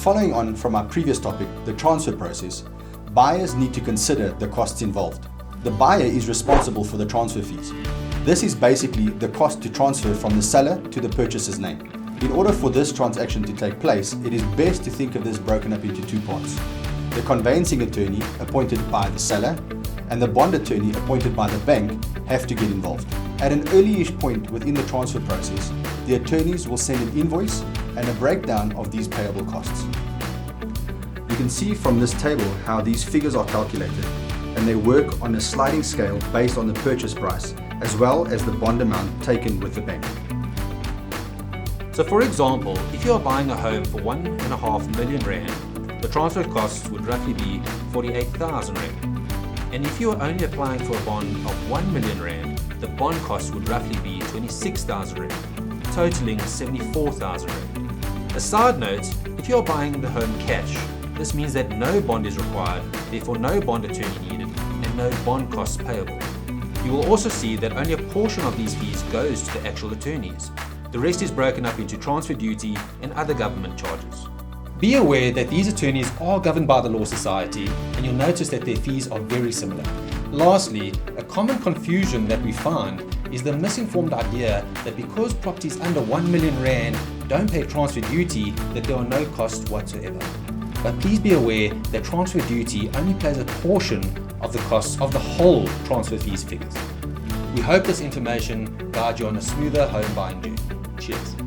following on from our previous topic, the transfer process, buyers need to consider the costs involved. The buyer is responsible for the transfer fees. This is basically the cost to transfer from the seller to the purchaser's name. In order for this transaction to take place, it is best to think of this broken up into two parts. The conveyancing attorney appointed by the seller and the bond attorney appointed by the bank have to get involved. At an early-ish point within the transfer process, the attorneys will send an invoice and a breakdown of these payable costs. You can see from this table how these figures are calculated, and they work on a sliding scale based on the purchase price as well as the bond amount taken with the bank. So for example, if you are buying a home for 1.5 million rand, the transfer costs would roughly be 48,000 rand. And if you are only applying for a bond of 1 million rand, the bond cost would roughly be 26,000 rand, totaling 74,000 rand. A side note, if you are buying the home cash, this means that no bond is required, therefore no bond attorney needed, and no bond costs payable. You will also see that only a portion of these fees goes to the actual attorneys. The rest is broken up into transfer duty and other government charges. Be aware that these attorneys are governed by the Law Society, and you'll notice that their fees are very similar. Lastly, a common confusion that we find is the misinformed idea that because properties under 1 million rand don't pay transfer duty, that there are no costs whatsoever. But please be aware that transfer duty only plays a portion of the costs of the whole transfer fees figures. We hope this information guides you on a smoother home buying journey. Cheers.